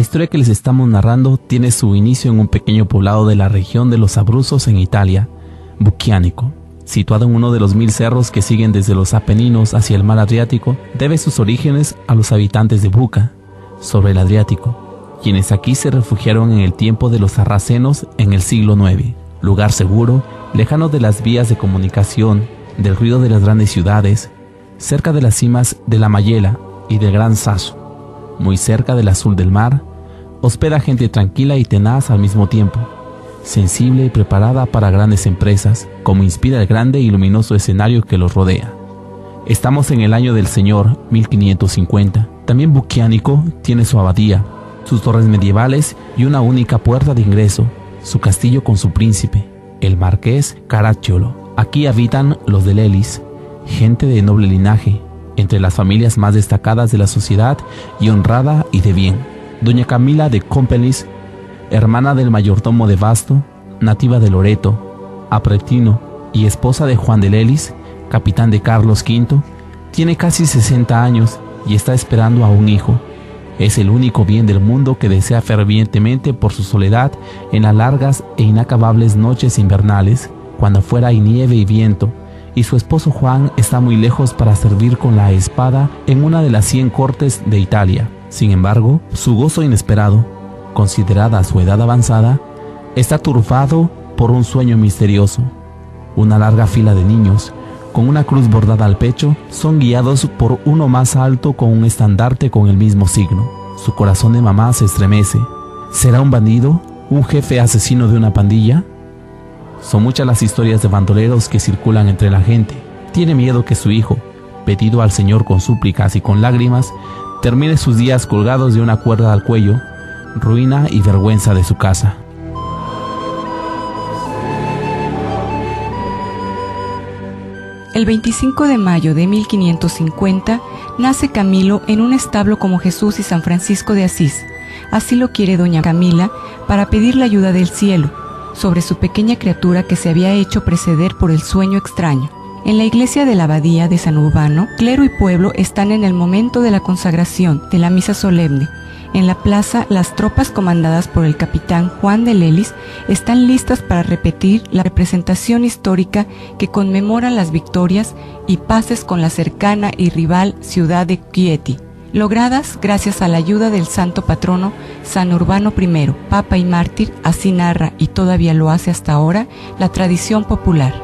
La historia que les estamos narrando tiene su inicio en un pequeño poblado de la región de los Abruzos en Italia, Bucchianico. Situado en uno de los 1000 cerros que siguen desde los Apeninos hacia el mar Adriático, debe sus orígenes a los habitantes de Buca, sobre el Adriático, quienes aquí se refugiaron en el tiempo de los sarracenos en el siglo IX. Lugar seguro, lejano de las vías de comunicación, del ruido de las grandes ciudades, cerca de las cimas de la Mayela y del Gran Sasso, muy cerca del azul del mar, hospeda gente tranquila y tenaz al mismo tiempo, sensible y preparada para grandes empresas, como inspira el grande y luminoso escenario que los rodea. Estamos en el año del Señor 1550. También Bucchianico tiene su abadía, sus torres medievales y una única puerta de ingreso, su castillo con su príncipe, el marqués Caracciolo. Aquí habitan los de Lelis, gente de noble linaje, entre las familias más destacadas de la sociedad y honrada y de bien. Doña Camila de Compelis, hermana del mayordomo de Vasto, nativa de Loreto, Apretino y esposa de Juan de Lelis, capitán de Carlos V, tiene casi 60 años y está esperando a un hijo. Es el único bien del mundo que desea fervientemente por su soledad en las largas e inacabables noches invernales, cuando afuera hay nieve y viento, y su esposo Juan está muy lejos para servir con la espada en una de las 100 cortes de Italia. Sin embargo, su gozo inesperado, considerada su edad avanzada, está turbado por un sueño misterioso. Una larga fila de niños, con una cruz bordada al pecho, son guiados por uno más alto con un estandarte con el mismo signo. Su corazón de mamá se estremece. ¿Será un bandido? ¿Un jefe asesino de una pandilla? Son muchas las historias de bandoleros que circulan entre la gente. Tiene miedo que su hijo, pedido al Señor con súplicas y con lágrimas, termine sus días colgados de una cuerda al cuello, ruina y vergüenza de su casa. El 25 de mayo de 1550 nace Camilo en un establo como Jesús y San Francisco de Asís. Así lo quiere doña Camila para pedir la ayuda del cielo sobre su pequeña criatura que se había hecho preceder por el sueño extraño. En la iglesia de la abadía de San Urbano, clero y pueblo están en el momento de la consagración de la misa solemne. En la plaza, las tropas comandadas por el capitán Juan de Lelis están listas para repetir la representación histórica que conmemora las victorias y paces con la cercana y rival ciudad de Chieti, logradas gracias a la ayuda del santo patrono San Urbano I, papa y mártir. Así narra, y todavía lo hace hasta ahora, la tradición popular.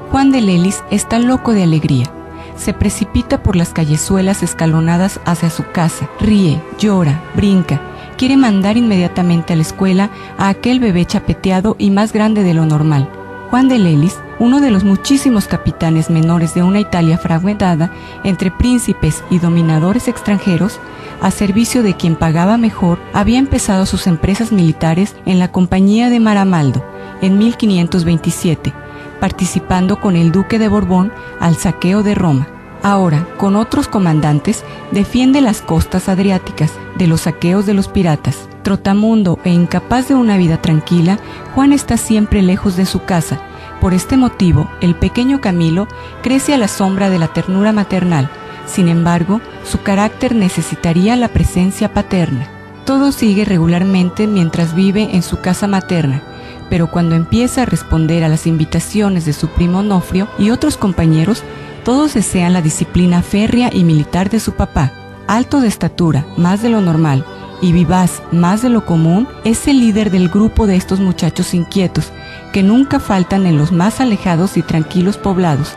Juan de Lelis está loco de alegría. Se precipita por las callezuelas escalonadas hacia su casa, ríe, llora, brinca, quiere mandar inmediatamente a la escuela a aquel bebé chapeteado y más grande de lo normal. Juan de Lelis, uno de los muchísimos capitanes menores de una Italia fragmentada entre príncipes y dominadores extranjeros, a servicio de quien pagaba mejor, había empezado sus empresas militares en la Compañía de Maramaldo en 1527, participando con el duque de Borbón al saqueo de Roma. Ahora, con otros comandantes, defiende las costas adriáticas de los saqueos de los piratas. Trotamundo e incapaz de una vida tranquila, Juan está siempre lejos de su casa. Por este motivo, el pequeño Camilo crece a la sombra de la ternura maternal. Sin embargo, su carácter necesitaría la presencia paterna. Todo sigue regularmente mientras vive en su casa materna, pero cuando empieza a responder a las invitaciones de su primo Onofrio y otros compañeros, Todos desean la disciplina férrea y militar de su papá. Alto de estatura, más de lo normal, y vivaz, más de lo común, es el líder del grupo de estos muchachos inquietos, que nunca faltan en los más alejados y tranquilos poblados,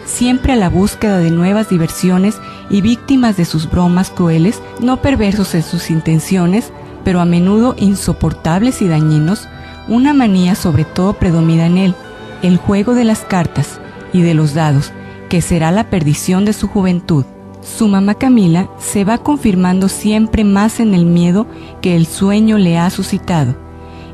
siempre a la búsqueda de nuevas diversiones y víctimas de sus bromas crueles, no perversos en sus intenciones, pero a menudo insoportables y dañinos. Una manía sobre todo predomina en él, el juego de las cartas y de los dados, que será la perdición de su juventud. Su mamá Camila se va confirmando siempre más en el miedo que el sueño le ha suscitado,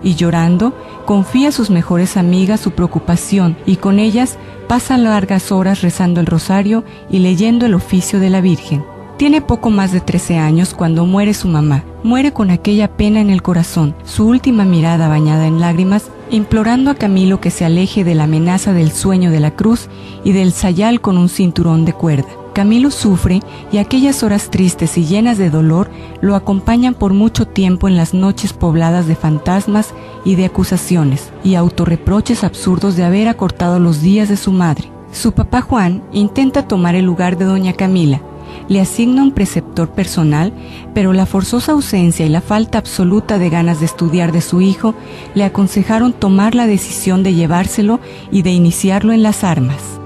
y llorando confía a sus mejores amigas su preocupación, y con ellas pasa largas horas rezando el rosario y leyendo el oficio de la Virgen. Tiene poco más de 13 años cuando muere su mamá. Muere con aquella pena en el corazón, su última mirada bañada en lágrimas, implorando a Camilo que se aleje de la amenaza del sueño de la cruz y del sayal con un cinturón de cuerda. Camilo sufre, y aquellas horas tristes y llenas de dolor lo acompañan por mucho tiempo en las noches pobladas de fantasmas y de acusaciones y autorreproches absurdos de haber acortado los días de su madre. Su papá Juan intenta tomar el lugar de doña Camila. Le asigna un preceptor personal, pero la forzosa ausencia y la falta absoluta de ganas de estudiar de su hijo le aconsejaron tomar la decisión de llevárselo y de iniciarlo en las armas.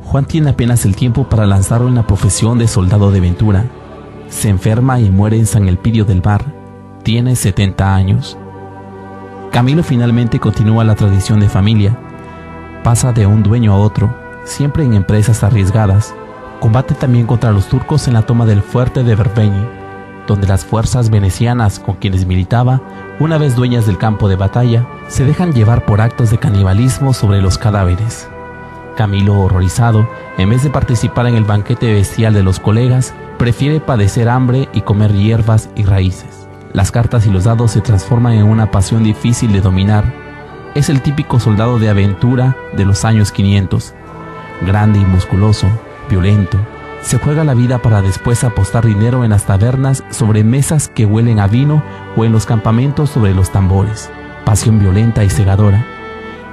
Juan tiene apenas el tiempo para lanzarlo en la profesión de soldado de aventura. Se enferma y muere en San Elpidio del Mar. Tiene 70 años. Camilo finalmente continúa la tradición de familia. Pasa de un dueño a otro, siempre en empresas arriesgadas. Combate también contra los turcos en la toma del fuerte de Berbeñi, donde las fuerzas venecianas con quienes militaba, una vez dueñas del campo de batalla, se dejan llevar por actos de canibalismo sobre los cadáveres. Camilo, horrorizado, en vez de participar en el banquete bestial de los colegas, prefiere padecer hambre y comer hierbas y raíces. Las cartas y los dados se transforman en una pasión difícil de dominar. Es el típico soldado de aventura de los años 500, grande y musculoso, violento. Se juega la vida para después apostar dinero en las tabernas sobre mesas que huelen a vino o en los campamentos sobre los tambores. Pasión violenta y cegadora.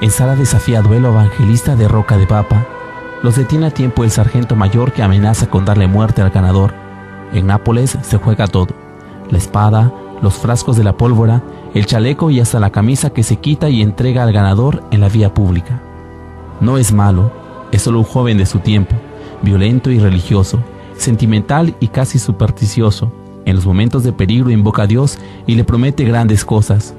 En Sara desafía a duelo a Evangelista de Roca de Papa. Los detiene a tiempo el sargento mayor que amenaza con darle muerte al ganador. En Nápoles se juega todo: la espada, los frascos de la pólvora, el chaleco y hasta la camisa que se quita y entrega al ganador en la vía pública. No es malo, es solo un joven de su tiempo, violento y religioso, sentimental y casi supersticioso. En los momentos de peligro invoca a Dios y le promete grandes cosas.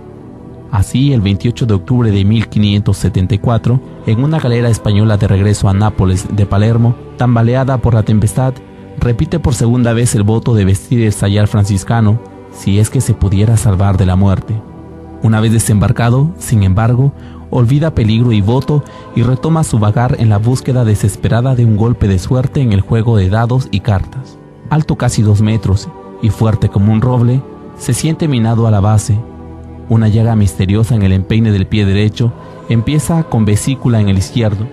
Así, el 28 de octubre de 1574, en una galera española de regreso a Nápoles de Palermo, tambaleada por la tempestad, repite por segunda vez el voto de vestir el sayal franciscano, si es que se pudiera salvar de la muerte. Una vez desembarcado, sin embargo, olvida peligro y voto y retoma su vagar en la búsqueda desesperada de un golpe de suerte en el juego de dados y cartas. Alto casi 2 metros y fuerte como un roble, se siente minado a la base. Una llaga misteriosa en el empeine del pie derecho empieza con vesícula en el izquierdo.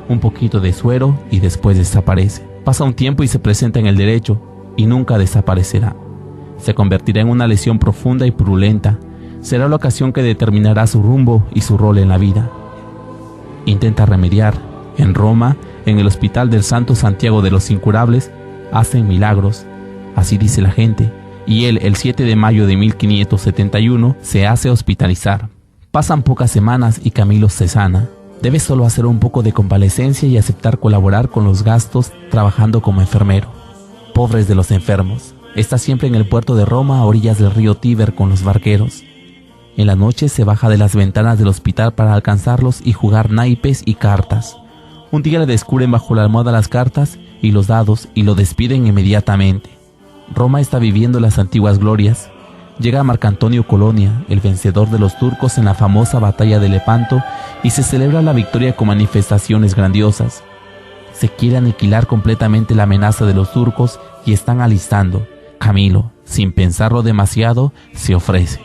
Un poquito de suero y después desaparece. Pasa un tiempo y se presenta en el derecho y nunca desaparecerá. Se convertirá en una lesión profunda y purulenta. Será la ocasión que determinará su rumbo y su rol en la vida. Intenta remediar. En Roma, en el hospital del Santo Santiago de los Incurables, hacen milagros. Así dice la gente. Y él, el 7 de mayo de 1571, se hace hospitalizar. Pasan pocas semanas y Camilo se sana. Debe solo hacer un poco de convalecencia y aceptar colaborar con los gastos trabajando como enfermero. Pobres de los enfermos. Está siempre en el puerto de Roma, a orillas del río Tíber, con los barqueros. En la noche se baja de las ventanas del hospital para alcanzarlos y jugar naipes y cartas. Un día le descubren bajo la almohada las cartas y los dados y lo despiden inmediatamente. Roma está viviendo las antiguas glorias. Llega Marcantonio Colonia, el vencedor de los turcos en la famosa batalla de Lepanto, y se celebra la victoria con manifestaciones grandiosas. Se quiere aniquilar completamente la amenaza de los turcos y están alistando. Camilo, sin pensarlo demasiado, se ofrece.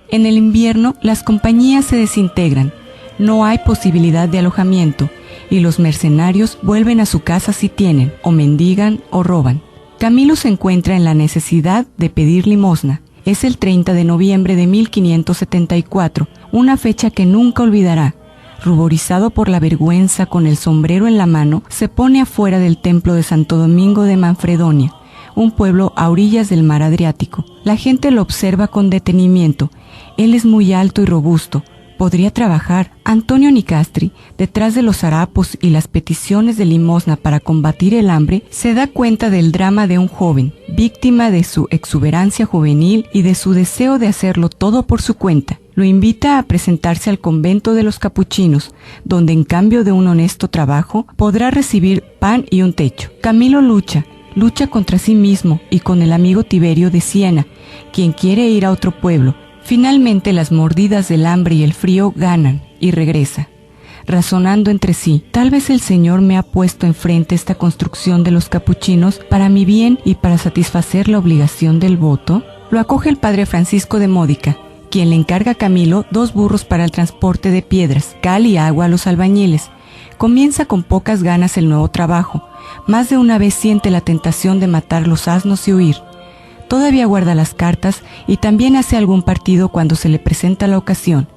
En el invierno, las compañías se desintegran. No hay posibilidad de alojamiento y los mercenarios vuelven a su casa si tienen, o mendigan o roban. Camilo se encuentra en la necesidad de pedir limosna. Es el 30 de noviembre de 1574, una fecha que nunca olvidará. Ruborizado por la vergüenza, con el sombrero en la mano, se pone afuera del templo de Santo Domingo de Manfredonia, un pueblo a orillas del mar Adriático. La gente lo observa con detenimiento. Él es muy alto y robusto. Podría trabajar. Antonio Nicastri, detrás de los harapos y las peticiones de limosna para combatir el hambre, se da cuenta del drama de un joven, víctima de su exuberancia juvenil y de su deseo de hacerlo todo por su cuenta. Lo invita a presentarse al convento de los capuchinos, donde en cambio de un honesto trabajo podrá recibir pan y un techo. Camilo lucha contra sí mismo y con el amigo Tiberio de Siena, quien quiere ir a otro pueblo. Finalmente las mordidas del hambre y el frío ganan y regresa, razonando entre sí: tal vez el Señor me ha puesto enfrente esta construcción de los capuchinos para mi bien y para satisfacer la obligación del voto. Lo acoge el padre Francisco de Módica, quien le encarga a Camilo 2 burros para el transporte de piedras, cal y agua a los albañiles. Comienza con pocas ganas el nuevo trabajo. Más de una vez siente la tentación de matar los asnos y huir. Todavía guarda las cartas y también hace algún partido cuando se le presenta la ocasión.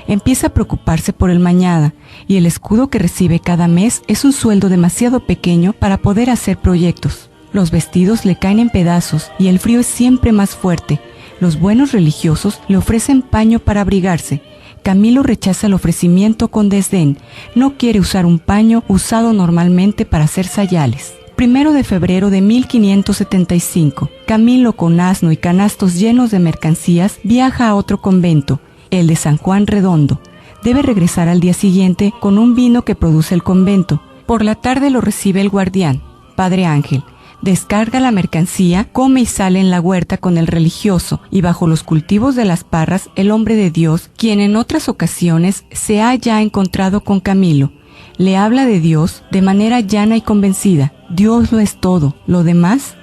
Empieza a preocuparse por el mañana, y el escudo que recibe cada mes es un sueldo demasiado pequeño para poder hacer proyectos. Los vestidos le caen en pedazos y el frío es siempre más fuerte. Los buenos religiosos le ofrecen paño para abrigarse. Camilo rechaza el ofrecimiento con desdén. No quiere usar un paño usado normalmente para hacer sayales. 1 de febrero de 1575, Camilo, con asno y canastos llenos de mercancías, viaja a otro convento, el de San Juan Redondo. Debe regresar al día siguiente con un vino que produce el convento. Por la tarde lo recibe el guardián, Padre Ángel. Descarga la mercancía, come y sale en la huerta con el religioso, y bajo los cultivos de las parras el hombre de Dios, quien en otras ocasiones se ha ya encontrado con Camilo. Le habla de Dios de manera llana y convencida. Dios lo es todo lo demás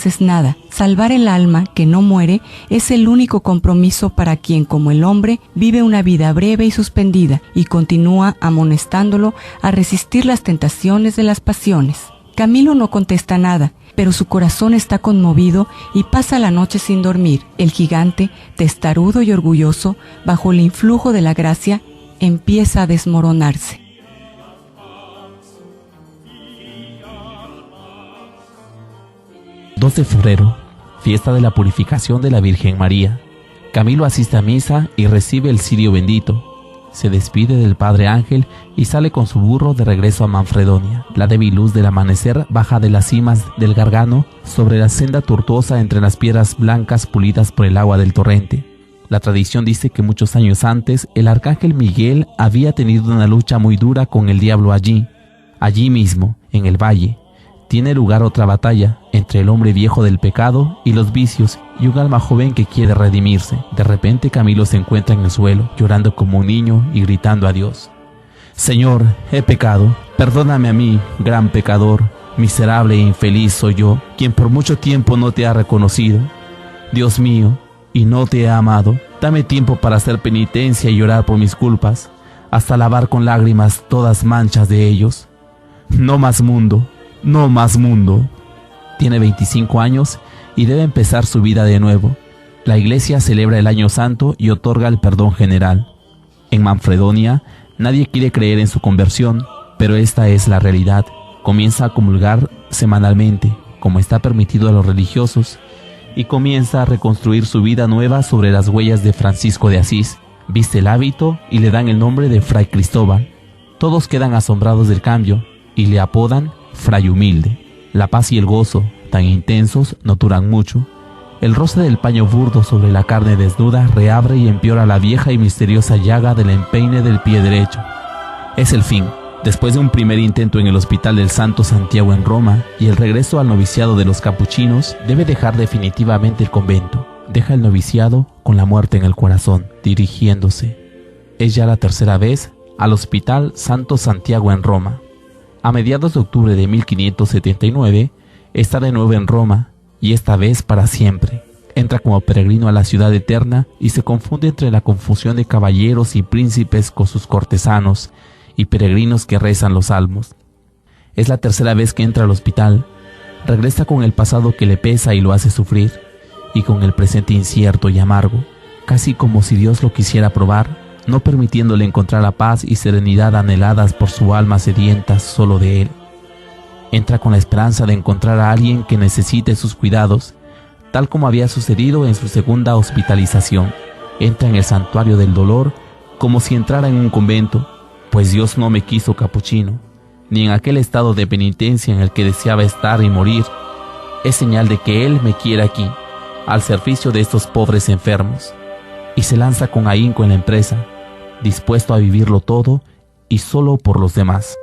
es nada. Salvar el alma, que no muere, es el único compromiso para quien, como el hombre, vive una vida breve y suspendida, y continúa amonestándolo a resistir las tentaciones de las pasiones. Camilo no contesta nada, pero su corazón está conmovido y pasa la noche sin dormir. El gigante, testarudo y orgulloso, bajo el influjo de la gracia, empieza a desmoronarse. 2 de febrero, fiesta de la purificación de la Virgen María. Camilo asiste a misa y recibe el cirio bendito. Se despide del Padre Ángel y sale con su burro de regreso a Manfredonia. La débil luz del amanecer baja de las cimas del Gargano sobre la senda tortuosa entre las piedras blancas pulidas por el agua del torrente. La tradición dice que muchos años antes el arcángel Miguel había tenido una lucha muy dura con el diablo allí mismo, en el valle. Tiene lugar otra batalla entre el hombre viejo del pecado y los vicios y un alma joven que quiere redimirse. De repente Camilo se encuentra en el suelo, llorando como un niño y gritando a Dios: Señor, he pecado, perdóname a mí, gran pecador, miserable e infeliz soy yo, quien por mucho tiempo no te ha reconocido, Dios mío, y no te he amado. Dame tiempo para hacer penitencia y llorar por mis culpas, hasta lavar con lágrimas todas manchas de ellos. No más mundo. No más mundo. Tiene 25 años y debe empezar su vida de nuevo. La iglesia celebra el Año Santo y otorga el perdón general. En Manfredonia nadie quiere creer en su conversión, pero esta es la realidad. Comienza a comulgar semanalmente, como está permitido a los religiosos, y comienza a reconstruir su vida nueva sobre las huellas de Francisco de Asís. Viste el hábito y le dan el nombre de Fray Cristóbal. Todos quedan asombrados del cambio y le apodan Fray Humilde. La paz y el gozo, tan intensos, no duran mucho. El roce del paño burdo sobre la carne desnuda reabre y empeora la vieja y misteriosa llaga del empeine del pie derecho. Es el fin. Después de un primer intento en el Hospital del Santo Santiago en Roma y el regreso al noviciado de los capuchinos, debe dejar definitivamente el convento. Deja el noviciado con la muerte en el corazón, dirigiéndose, es ya la tercera vez, al Hospital Santo Santiago en Roma. A mediados de octubre de 1579, está de nuevo en Roma, y esta vez para siempre. Entra como peregrino a la ciudad eterna y se confunde entre la confusión de caballeros y príncipes con sus cortesanos y peregrinos que rezan los salmos. Es la tercera vez que entra al hospital. Regresa con el pasado que le pesa y lo hace sufrir, y con el presente incierto y amargo, casi como si Dios lo quisiera probar, no permitiéndole encontrar la paz y serenidad anheladas por su alma sedienta solo de él. Entra con la esperanza de encontrar a alguien que necesite sus cuidados, tal como había sucedido en su segunda hospitalización. Entra en el santuario del dolor como si entrara en un convento, pues Dios no me quiso capuchino, ni en aquel estado de penitencia en el que deseaba estar y morir. Es señal de que Él me quiere aquí, al servicio de estos pobres enfermos, y se lanza con ahínco en la empresa, dispuesto a vivirlo todo y solo por los demás.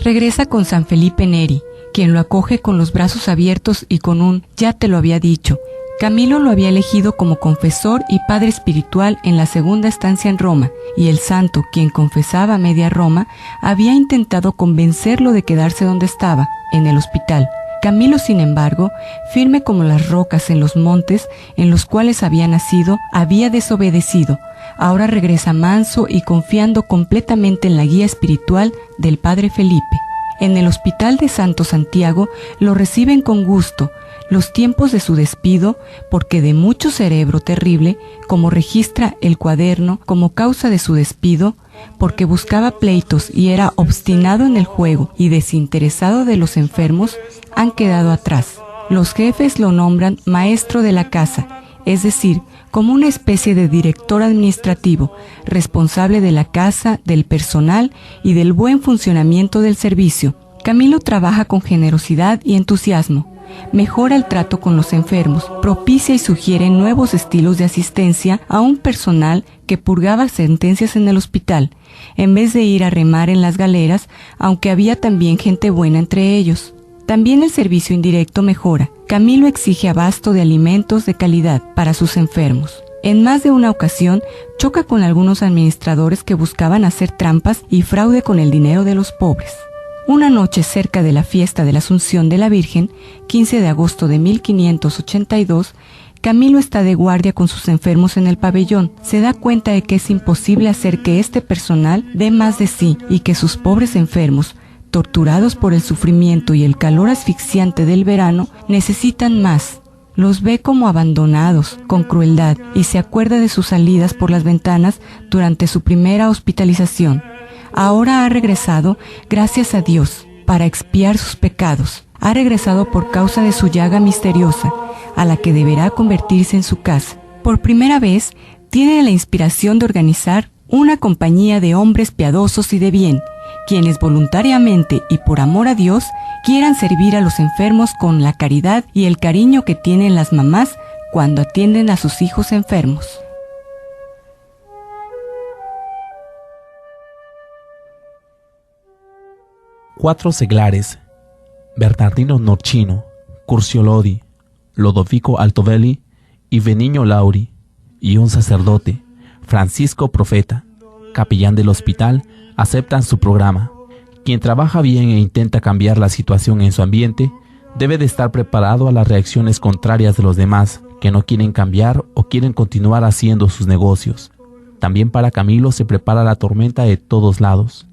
Regresa con San Felipe Neri, quien lo acoge con los brazos abiertos y con un «ya te lo había dicho». Camilo lo había elegido como confesor y padre espiritual en la segunda estancia en Roma, y el santo, quien confesaba media Roma, había intentado convencerlo de quedarse donde estaba, en el hospital. Camilo, sin embargo, firme como las rocas en los montes en los cuales había nacido, había desobedecido. Ahora regresa manso y confiando completamente en la guía espiritual del padre Felipe. En el hospital de Santo Santiago lo reciben con gusto. Los tiempos de su despido, porque de mucho cerebro terrible, como registra el cuaderno, como causa de su despido, porque buscaba pleitos y era obstinado en el juego y desinteresado de los enfermos, han quedado atrás. Los jefes lo nombran maestro de la casa, es decir, como una especie de director administrativo, responsable de la casa, del personal y del buen funcionamiento del servicio. Camilo trabaja con generosidad y entusiasmo. Mejora el trato con los enfermos, propicia y sugiere nuevos estilos de asistencia a un personal que purgaba sentencias en el hospital, en vez de ir a remar en las galeras, aunque había también gente buena entre ellos. También el servicio indirecto mejora. Camilo exige abasto de alimentos de calidad para sus enfermos. En más de una ocasión, choca con algunos administradores que buscaban hacer trampas y fraude con el dinero de los pobres. Una noche cerca de la fiesta de la Asunción de la Virgen, 15 de agosto de 1582, Camilo está de guardia con sus enfermos en el pabellón. Se da cuenta de que es imposible hacer que este personal dé más de sí y que sus pobres enfermos, torturados por el sufrimiento y el calor asfixiante del verano, necesitan más. Los ve como abandonados, con crueldad, y se acuerda de sus salidas por las ventanas durante su primera hospitalización. Ahora ha regresado, gracias a Dios, para expiar sus pecados. Ha regresado por causa de su llaga misteriosa, a la que deberá convertirse en su casa. Por primera vez, tiene la inspiración de organizar una compañía de hombres piadosos y de bien, quienes voluntariamente y por amor a Dios quieran servir a los enfermos con la caridad y el cariño que tienen las mamás cuando atienden a sus hijos enfermos. Cuatro seglares: Bernardino Norchino, Curcio Lodi, Lodovico Altovelli y Benigno Lauri, y un sacerdote, Francisco Profeta, capellán del hospital, aceptan su programa. Quien trabaja bien e intenta cambiar la situación en su ambiente debe de estar preparado a las reacciones contrarias de los demás, que no quieren cambiar o quieren continuar haciendo sus negocios. También para Camilo se prepara la tormenta de todos lados.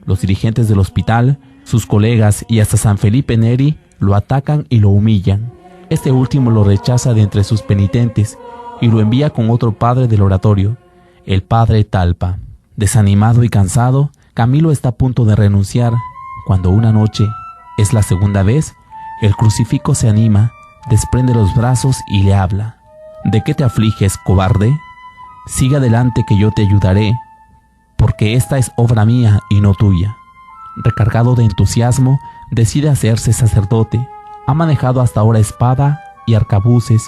Los dirigentes del hospital, sus colegas y hasta San Felipe Neri lo atacan y lo humillan. Este último lo rechaza de entre sus penitentes y lo envía con otro padre del oratorio, el padre Talpa. Desanimado y cansado, Camilo está a punto de renunciar, cuando una noche, es la segunda vez, el crucifijo se anima, desprende los brazos y le habla. ¿De qué te afliges, cobarde? Sigue adelante que yo te ayudaré, porque esta es obra mía y no tuya. Recargado de entusiasmo, decide hacerse sacerdote. Ha manejado hasta ahora espada y arcabuces,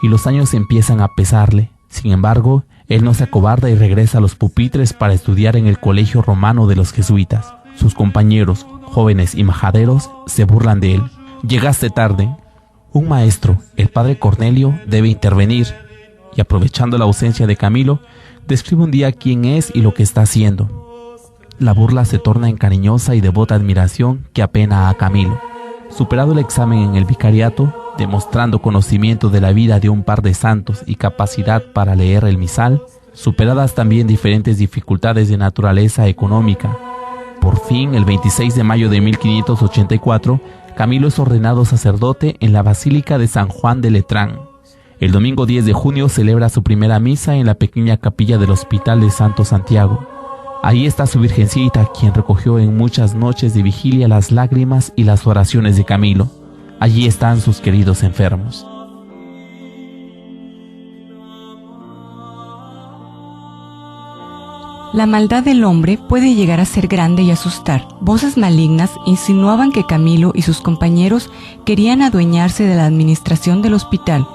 y los años empiezan a pesarle. Sin embargo, él no se acobarda y regresa a los pupitres para estudiar en el colegio romano de los jesuitas. Sus compañeros, jóvenes y majaderos, se burlan de él. Llegaste tarde. Un maestro, el padre Cornelio, debe intervenir, y aprovechando la ausencia de Camilo, describe un día quién es y lo que está haciendo. La burla se torna en cariñosa y devota admiración que apena a Camilo. Superado el examen en el vicariato, demostrando conocimiento de la vida de un par de santos y capacidad para leer el misal, Superadas también diferentes dificultades de naturaleza económica, por fin, el 26 de mayo de 1584, Camilo es ordenado sacerdote en la Basílica de San Juan de Letrán. El domingo 10 de junio celebra su primera misa en la pequeña capilla del Hospital de Santo Santiago. Ahí está su Virgencita, quien recogió en muchas noches de vigilia las lágrimas y las oraciones de Camilo. Allí están sus queridos enfermos. La maldad del hombre puede llegar a ser grande y asustar. Voces malignas insinuaban que Camilo y sus compañeros querían adueñarse de la administración del hospital.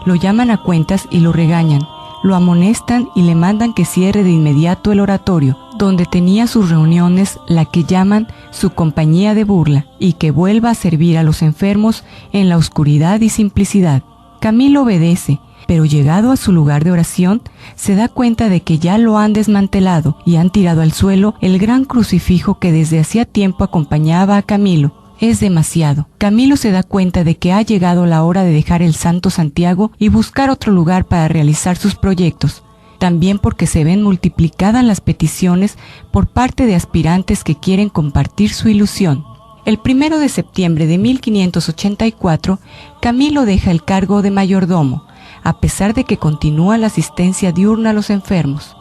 Lo llaman a cuentas y lo regañan, lo amonestan y le mandan que cierre de inmediato el oratorio, donde tenía sus reuniones, la que llaman su compañía de burla, y que vuelva a servir a los enfermos en la oscuridad y simplicidad. Camilo obedece, pero llegado a su lugar de oración, se da cuenta de que ya lo han desmantelado y han tirado al suelo el gran crucifijo que desde hacía tiempo acompañaba a Camilo. Es demasiado. Camilo se da cuenta de que ha llegado la hora de dejar el Santo Santiago y buscar otro lugar para realizar sus proyectos. También porque se ven multiplicadas las peticiones por parte de aspirantes que quieren compartir su ilusión. El 1 de septiembre de 1584, Camilo deja el cargo de mayordomo, a pesar de que continúa la asistencia diurna a los enfermos.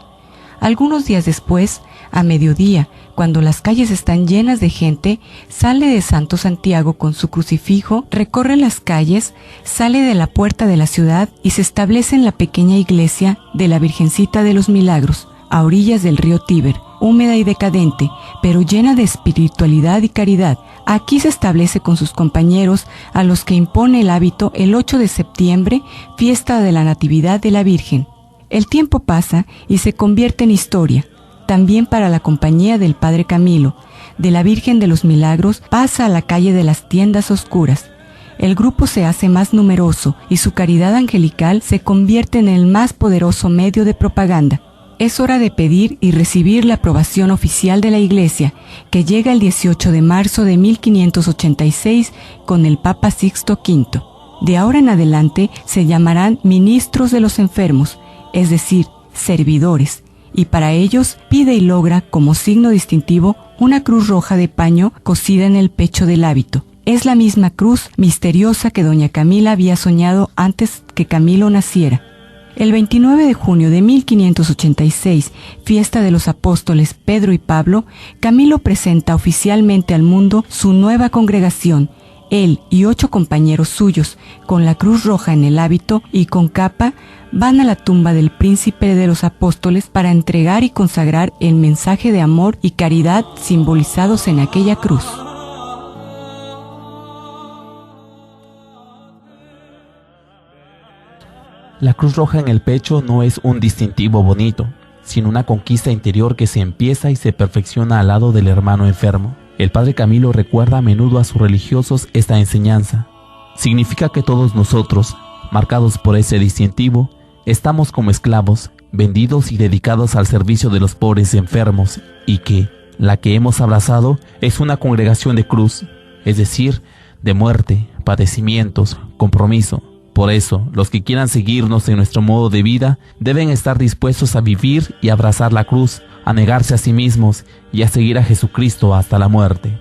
Algunos días después, a mediodía, cuando las calles están llenas de gente, sale de Santo Santiago con su crucifijo, recorre las calles, sale de la puerta de la ciudad y se establece en la pequeña iglesia de la Virgencita de los Milagros, a orillas del río Tíber, húmeda y decadente, pero llena de espiritualidad y caridad. Aquí se establece con sus compañeros, a los que impone el hábito el 8 de septiembre, fiesta de la Natividad de la Virgen. El tiempo pasa y se convierte en historia. También para la compañía del Padre Camilo, de la Virgen de los Milagros, pasa a la calle de las tiendas oscuras. El grupo se hace más numeroso y su caridad angelical se convierte en el más poderoso medio de propaganda. Es hora de pedir y recibir la aprobación oficial de la Iglesia, que llega el 18 de marzo de 1586 con el Papa Sixto V. De ahora en adelante se llamarán ministros de los enfermos, es decir, servidores, y para ellos pide y logra como signo distintivo una cruz roja de paño cosida en el pecho del hábito. Es la misma cruz misteriosa que doña Camila había soñado antes que Camilo naciera. El 29 de junio de 1586, fiesta de los apóstoles Pedro y Pablo, Camilo presenta oficialmente al mundo su nueva congregación. Él y 8 compañeros suyos, con la cruz roja en el hábito y con capa, van a la tumba del príncipe de los apóstoles para entregar y consagrar el mensaje de amor y caridad simbolizados en aquella cruz. La cruz roja en el pecho no es un distintivo bonito, sino una conquista interior que se empieza y se perfecciona al lado del hermano enfermo. El Padre Camilo recuerda a menudo a sus religiosos esta enseñanza. Significa que todos nosotros, marcados por ese distintivo, estamos como esclavos, vendidos y dedicados al servicio de los pobres enfermos, y que la que hemos abrazado es una congregación de cruz, es decir, de muerte, padecimientos, compromiso. Por eso, los que quieran seguirnos en nuestro modo de vida deben estar dispuestos a vivir y abrazar la cruz, a negarse a sí mismos y a seguir a Jesucristo hasta la muerte.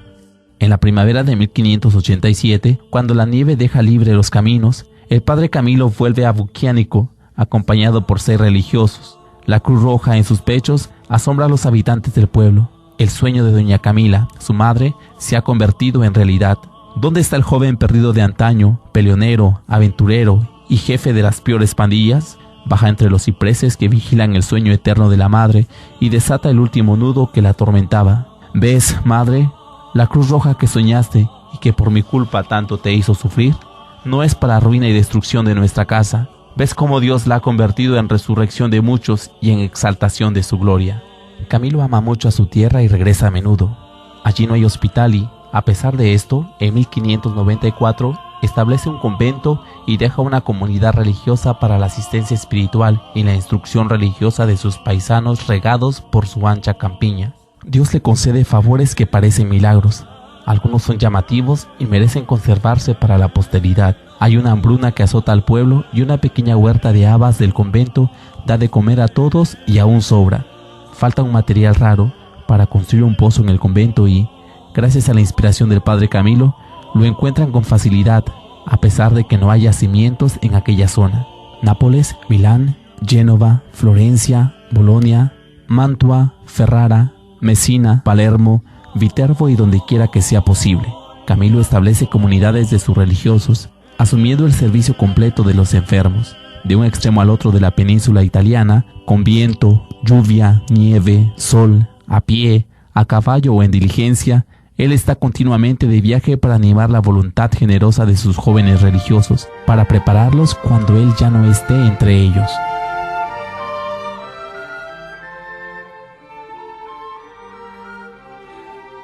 En la primavera de 1587, cuando la nieve deja libre los caminos, el Padre Camilo vuelve a Buquiánico, acompañado por 6 religiosos. La cruz roja en sus pechos asombra a los habitantes del pueblo. El sueño de doña Camila, su madre, se ha convertido en realidad. ¿Dónde está el joven perdido de antaño, peleonero, aventurero y jefe de las peores pandillas? Baja entre los cipreses que vigilan el sueño eterno de la madre y desata el último nudo que la atormentaba. ¿Ves, madre, la cruz roja que soñaste y que por mi culpa tanto te hizo sufrir? No es para ruina y destrucción de nuestra casa. ¿Ves cómo Dios la ha convertido en resurrección de muchos y en exaltación de su gloria? Camilo ama mucho a su tierra y regresa a menudo. Allí no hay hospital y, a pesar de esto, en 1594 establece un convento y deja una comunidad religiosa para la asistencia espiritual y la instrucción religiosa de sus paisanos regados por su ancha campiña. Dios le concede favores que parecen milagros. Algunos son llamativos y merecen conservarse para la posteridad. Hay una hambruna que azota al pueblo y una pequeña huerta de habas del convento da de comer a todos y aún sobra. Falta un material raro para construir un pozo en el convento y, gracias a la inspiración del padre Camilo, lo encuentran con facilidad, a pesar de que no haya cimientos en aquella zona. Nápoles, Milán, Génova, Florencia, Bolonia, Mantua, Ferrara, Messina, Palermo, Viterbo y donde quiera que sea posible. Camilo establece comunidades de sus religiosos, asumiendo el servicio completo de los enfermos, de un extremo al otro de la península italiana, con viento, lluvia, nieve, sol, a pie, a caballo o en diligencia. Él está continuamente de viaje para animar la voluntad generosa de sus jóvenes religiosos, para prepararlos cuando él ya no esté entre ellos.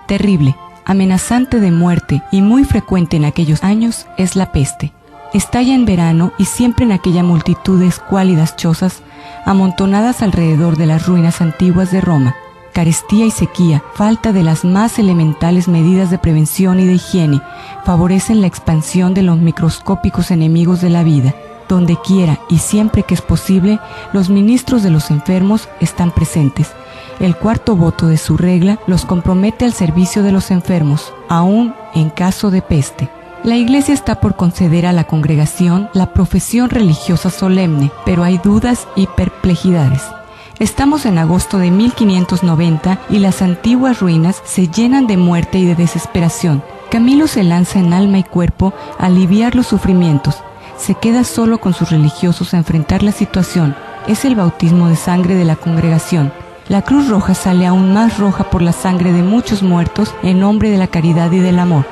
Terrible, amenazante de muerte y muy frecuente en aquellos años es la peste. Estalla en verano y siempre en aquella multitud de escuálidas chozas amontonadas alrededor de las ruinas antiguas de Roma. Carestía y sequía, falta de las más elementales medidas de prevención y de higiene, favorecen la expansión de los microscópicos enemigos de la vida. Donde quiera y siempre que es posible, los ministros de los enfermos están presentes. El cuarto voto de su regla los compromete al servicio de los enfermos, aún en caso de peste. La Iglesia está por conceder a la congregación la profesión religiosa solemne, pero hay dudas y perplejidades. Estamos en agosto de 1590 y las antiguas ruinas se llenan de muerte y de desesperación. Camilo se lanza en alma y cuerpo a aliviar los sufrimientos. Se queda solo con sus religiosos a enfrentar la situación. Es el bautismo de sangre de la congregación. La Cruz Roja sale aún más roja por la sangre de muchos muertos en nombre de la caridad y del amor.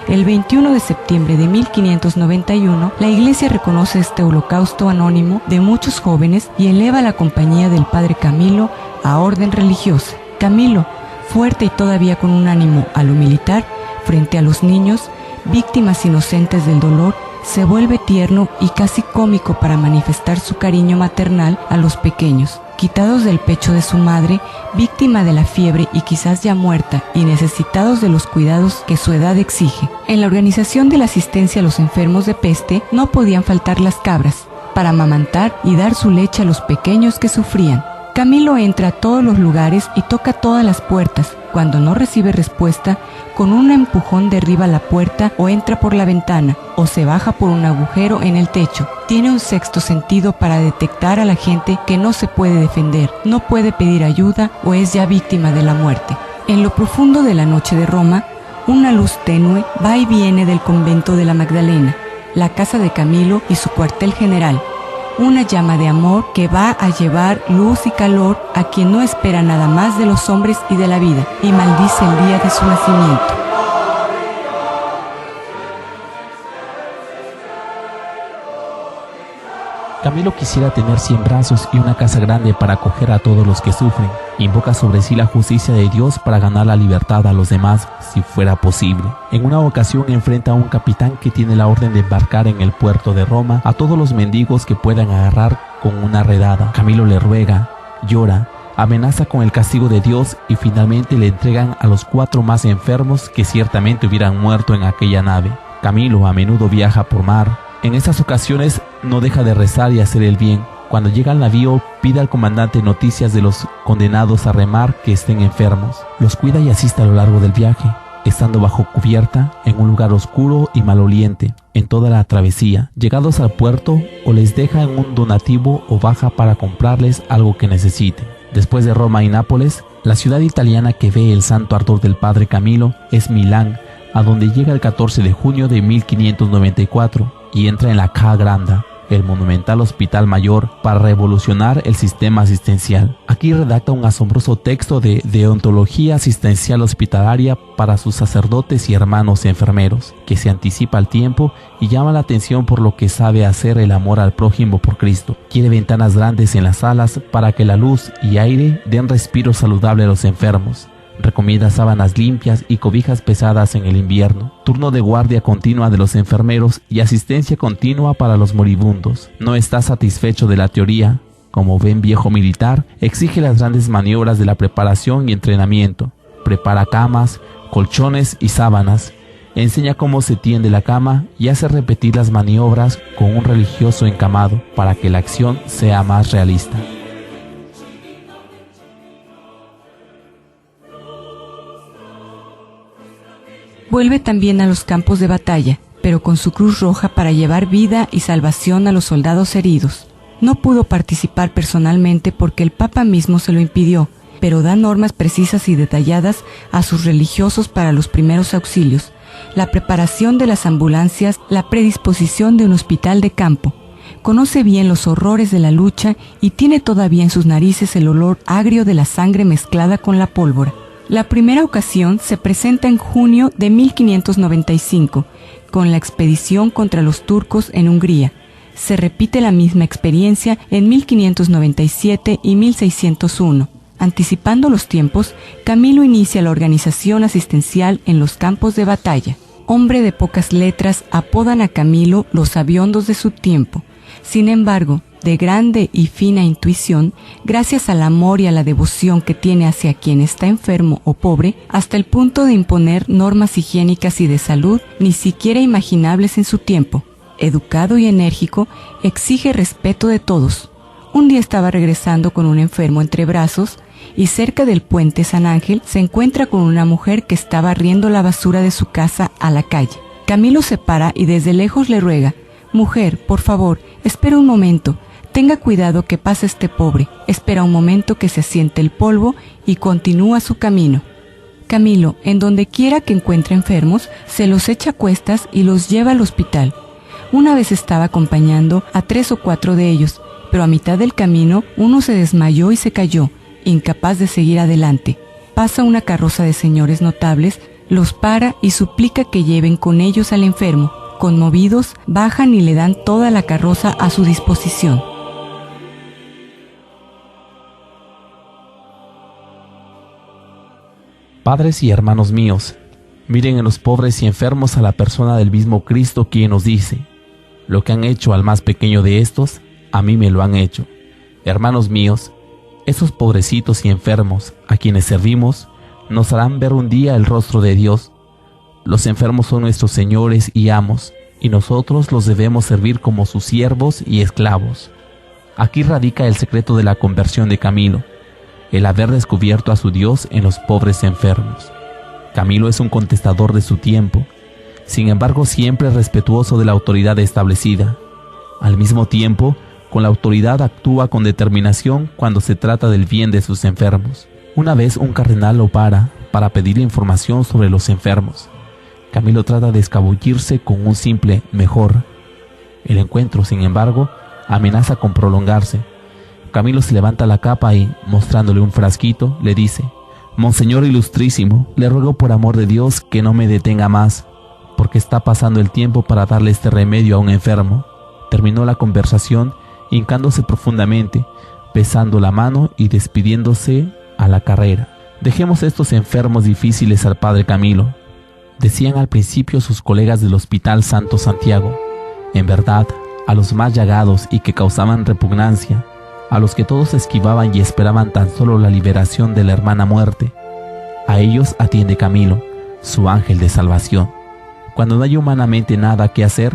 El 21 de septiembre de 1591, la Iglesia reconoce este holocausto anónimo de muchos jóvenes y eleva la compañía del padre Camilo a orden religiosa. Camilo, fuerte y todavía con un ánimo a lo militar, frente a los niños, víctimas inocentes del dolor, se vuelve tierno y casi cómico para manifestar su cariño maternal a los pequeños, quitados del pecho de su madre, víctima de la fiebre y quizás ya muerta, y necesitados de los cuidados que su edad exige. En la organización de la asistencia a los enfermos de peste no podían faltar las cabras, para amamantar y dar su leche a los pequeños que sufrían. Camilo entra a todos los lugares y toca todas las puertas. Cuando no recibe respuesta, con un empujón derriba la puerta o entra por la ventana o se baja por un agujero en el techo. Tiene un sexto sentido para detectar a la gente que no se puede defender, no puede pedir ayuda o es ya víctima de la muerte. En lo profundo de la noche de Roma, una luz tenue va y viene del convento de la Magdalena, la casa de Camilo y su cuartel general. Una llama de amor que va a llevar luz y calor a quien no espera nada más de los hombres y de la vida, y maldice el día de su nacimiento. Camilo quisiera tener 100 brazos y una casa grande para acoger a todos los que sufren. Invoca sobre sí la justicia de Dios para ganar la libertad a los demás, si fuera posible. En una ocasión enfrenta a un capitán que tiene la orden de embarcar en el puerto de Roma a todos los mendigos que puedan agarrar con una redada. Camilo le ruega, llora, amenaza con el castigo de Dios y finalmente le entregan a los 4 más enfermos que ciertamente hubieran muerto en aquella nave. Camilo a menudo viaja por mar. En esas ocasiones no deja de rezar y hacer el bien. Cuando llega al navío, pide al comandante noticias de los condenados a remar que estén enfermos. Los cuida y asiste a lo largo del viaje, estando bajo cubierta en un lugar oscuro y maloliente en toda la travesía. Llegados al puerto, o les deja en un donativo o baja para comprarles algo que necesiten. Después de Roma y Nápoles, la ciudad italiana que ve el santo ardor del padre Camilo es Milán, a donde llega el 14 de junio de 1594 y entra en la Ca' Granda, el monumental hospital mayor, para revolucionar el sistema asistencial. Aquí redacta un asombroso texto de deontología asistencial hospitalaria para sus sacerdotes y hermanos enfermeros, que se anticipa al tiempo y llama la atención por lo que sabe hacer el amor al prójimo por Cristo. Quiere ventanas grandes en las salas para que la luz y aire den respiro saludable a los enfermos. Recomienda sábanas limpias y cobijas pesadas en el invierno, turno de guardia continua de los enfermeros y asistencia continua para los moribundos. No está satisfecho de la teoría. Como buen viejo militar, exige las grandes maniobras de la preparación y entrenamiento. Prepara camas, colchones y sábanas. enseña cómo se tiende la cama y hace repetir las maniobras con un religioso encamado para que la acción sea más realista. Vuelve también a los campos de batalla, pero con su cruz roja para llevar vida y salvación a los soldados heridos. No pudo participar personalmente porque el Papa mismo se lo impidió, pero da normas precisas y detalladas a sus religiosos para los primeros auxilios, la preparación de las ambulancias, la predisposición de un hospital de campo. Conoce bien los horrores de la lucha y tiene todavía en sus narices el olor agrio de la sangre mezclada con la pólvora. La primera ocasión se presenta en junio de 1595, con la expedición contra los turcos en Hungría. Se repite la misma experiencia en 1597 y 1601. Anticipando los tiempos, Camilo inicia la organización asistencial en los campos de batalla. Hombre de pocas letras, apodan a Camilo los sabiondos de su tiempo. Sin embargo, de grande y fina intuición, gracias al amor y a la devoción que tiene hacia quien está enfermo o pobre, hasta el punto de imponer normas higiénicas y de salud ni siquiera imaginables en su tiempo. Educado y enérgico, exige respeto de todos. Un día estaba regresando con un enfermo entre brazos y cerca del puente San Ángel se encuentra con una mujer que está barriendo la basura de su casa a la calle. Camilo se para y desde lejos le ruega: «Mujer, por favor, espera un momento. Tenga cuidado que pasa este pobre». Espera un momento que se asiente el polvo y continúa su camino. Camilo, en donde quiera que encuentre enfermos, se los echa a cuestas y los lleva al hospital. Una vez estaba acompañando a 3 o 4 de ellos, pero a mitad del camino uno se desmayó y se cayó, incapaz de seguir adelante. Pasa una carroza de señores notables, los para y suplica que lleven con ellos al enfermo. Conmovidos, bajan y le dan toda la carroza a su disposición. Padres y hermanos míos, miren en los pobres y enfermos a la persona del mismo Cristo, quien nos dice: «Lo que han hecho al más pequeño de estos, a mí me lo han hecho». Hermanos míos, esos pobrecitos y enfermos a quienes servimos nos harán ver un día el rostro de Dios. Los enfermos son nuestros señores y amos, y nosotros los debemos servir como sus siervos y esclavos. Aquí radica el secreto de la conversión de Camilo, el haber descubierto a su Dios en los pobres enfermos. Camilo es un contestador de su tiempo, sin embargo siempre respetuoso de la autoridad establecida. Al mismo tiempo, con la autoridad actúa con determinación cuando se trata del bien de sus enfermos. Una vez un cardenal lo para pedirle información sobre los enfermos. Camilo trata de escabullirse con un simple «mejor». El encuentro, sin embargo, amenaza con prolongarse. Camilo se levanta la capa y, mostrándole un frasquito, le dice: «Monseñor Ilustrísimo, le ruego por amor de Dios que no me detenga más, porque está pasando el tiempo para darle este remedio a un enfermo». Terminó la conversación hincándose profundamente, besando la mano y despidiéndose a la carrera. «Dejemos estos enfermos difíciles al padre Camilo», decían al principio sus colegas del Hospital Santo Santiago. En verdad, a los más llagados y que causaban repugnancia, a los que todos esquivaban y esperaban tan solo la liberación de la hermana muerte, a ellos atiende Camilo, su ángel de salvación. Cuando no hay humanamente nada que hacer,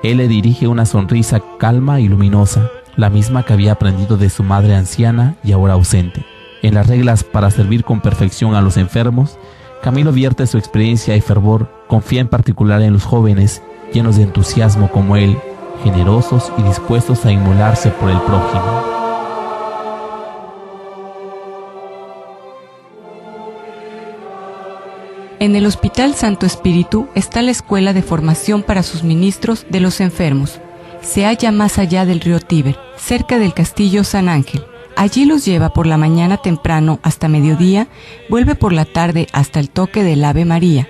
él le dirige una sonrisa calma y luminosa, la misma que había aprendido de su madre anciana y ahora ausente. En las reglas para servir con perfección a los enfermos, Camilo vierte su experiencia y fervor, confía en particular en los jóvenes, llenos de entusiasmo como él, generosos y dispuestos a inmolarse por el prójimo. En el Hospital Santo Espíritu está la escuela de formación para sus ministros de los enfermos. Se halla más allá del río Tíber, cerca del castillo San Ángel. Allí los lleva por la mañana temprano hasta mediodía, vuelve por la tarde hasta el toque del Ave María.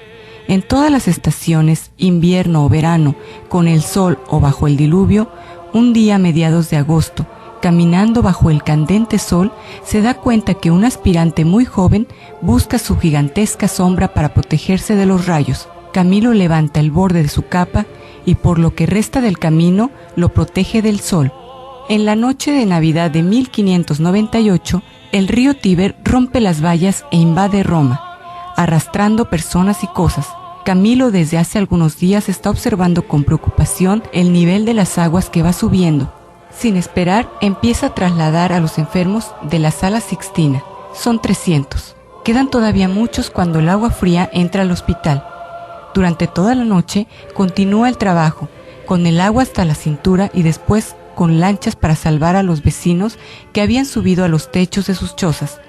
En todas las estaciones, invierno o verano, con el sol o bajo el diluvio, un día a mediados de agosto, caminando bajo el candente sol, se da cuenta que un aspirante muy joven busca su gigantesca sombra para protegerse de los rayos. Camilo levanta el borde de su capa y por lo que resta del camino lo protege del sol. En la noche de Navidad de 1598, el río Tíber rompe las vallas e invade Roma, arrastrando personas y cosas. Camilo desde hace algunos días está observando con preocupación el nivel de las aguas que va subiendo. Sin esperar, empieza a trasladar a los enfermos de la Sala Sixtina. Son 300. Quedan todavía muchos cuando el agua fría entra al hospital. Durante toda la noche continúa el trabajo, con el agua hasta la cintura y después con lanchas para salvar a los vecinos que habían subido a los techos de sus chozas.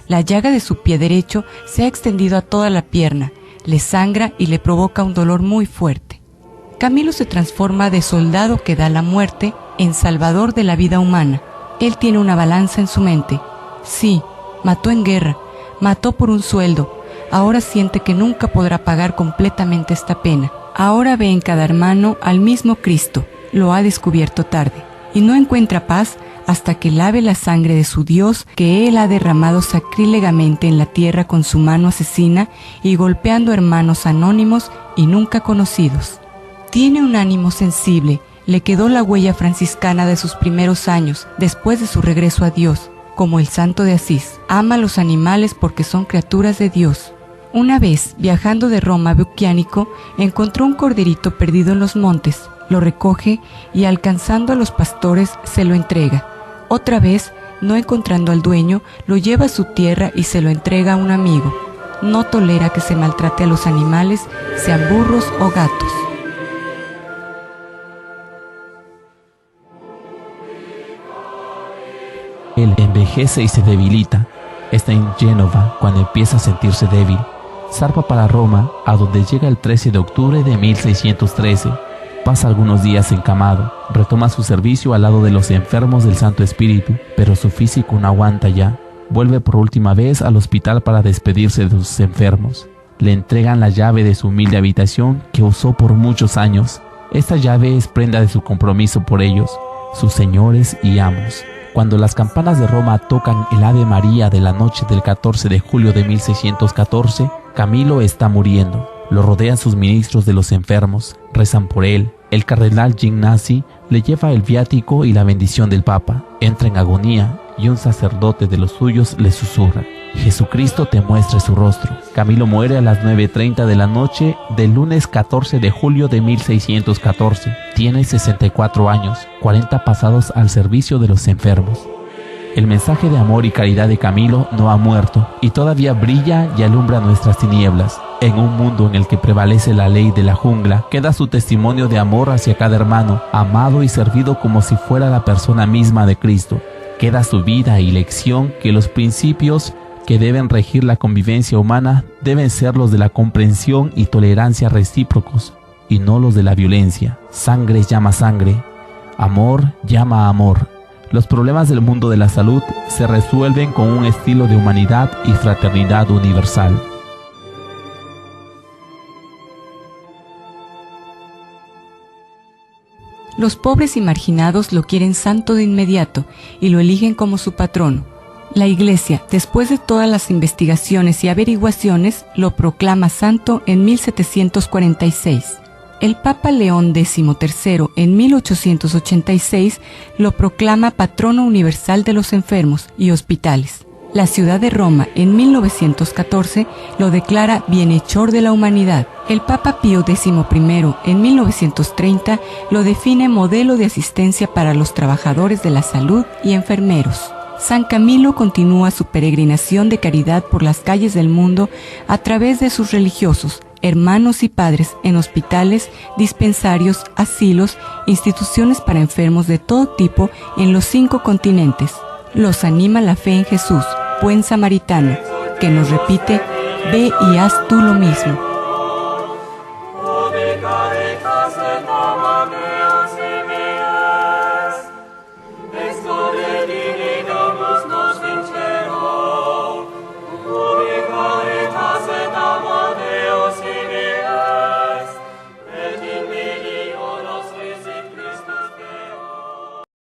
La llaga de su pie derecho se ha extendido a toda la pierna, le sangra y le provoca un dolor muy fuerte. Camilo se transforma de soldado que da la muerte en salvador de la vida humana. Él tiene una balanza en su mente. Sí, mató en guerra, mató por un sueldo. Ahora siente que nunca podrá pagar completamente esta pena. Ahora ve en cada hermano al mismo Cristo. Lo ha descubierto tarde. Y no encuentra paz hasta que lave la sangre de su Dios que él ha derramado sacrílegamente en la tierra con su mano asesina y golpeando hermanos anónimos y nunca conocidos. Tiene un ánimo sensible, le quedó la huella franciscana de sus primeros años, después de su regreso a Dios, como el santo de Asís. Ama a los animales porque son criaturas de Dios. Una vez, viajando de Roma a Bucchianico, encontró un corderito perdido en los montes, lo recoge y alcanzando a los pastores se lo entrega. Otra vez, no encontrando al dueño, lo lleva a su tierra y se lo entrega a un amigo. No tolera que se maltrate a los animales, sean burros o gatos. Él envejece y se debilita. Está en Génova cuando empieza a sentirse débil. Zarpa para Roma, a donde llega el 13 de octubre de 1613. Pasa algunos días encamado, retoma su servicio al lado de los enfermos del Santo Espíritu, pero su físico no aguanta ya. Vuelve por última vez al hospital para despedirse de sus enfermos. Le entregan la llave de su humilde habitación que usó por muchos años. Esta llave es prenda de su compromiso por ellos, sus señores y amos. Cuando las campanas de Roma tocan el Ave María de la noche del 14 de julio de 1614, Camilo está muriendo. Lo rodean sus ministros de los enfermos, rezan por él. El cardenal Gignasi le lleva el viático y la bendición del Papa. Entra en agonía y un sacerdote de los suyos le susurra: Jesucristo te muestre su rostro. Camilo muere a las 9:30 de la noche del lunes 14 de julio de 1614. Tiene 64 años, 40 pasados al servicio de los enfermos. El mensaje de amor y caridad de Camilo no ha muerto y todavía brilla y alumbra nuestras tinieblas. En un mundo en el que prevalece la ley de la jungla, queda su testimonio de amor hacia cada hermano, amado y servido como si fuera la persona misma de Cristo. Queda su vida y lección que los principios que deben regir la convivencia humana deben ser los de la comprensión y tolerancia recíprocos, y no los de la violencia. Sangre llama sangre, amor llama amor. Los problemas del mundo de la salud se resuelven con un estilo de humanidad y fraternidad universal. Los pobres y marginados lo quieren santo de inmediato y lo eligen como su patrono. La Iglesia, después de todas las investigaciones y averiguaciones, lo proclama santo en 1746. El Papa León XIII en 1886 lo proclama patrono universal de los enfermos y hospitales. La ciudad de Roma en 1914 lo declara bienhechor de la humanidad. El Papa Pío XI en 1930 lo define modelo de asistencia para los trabajadores de la salud y enfermeros. San Camilo continúa su peregrinación de caridad por las calles del mundo a través de sus religiosos, hermanos y padres en hospitales, dispensarios, asilos, instituciones para enfermos de todo tipo en los 5 continentes. Los anima la fe en Jesús, buen samaritano, que nos repite: ve y haz tú lo mismo.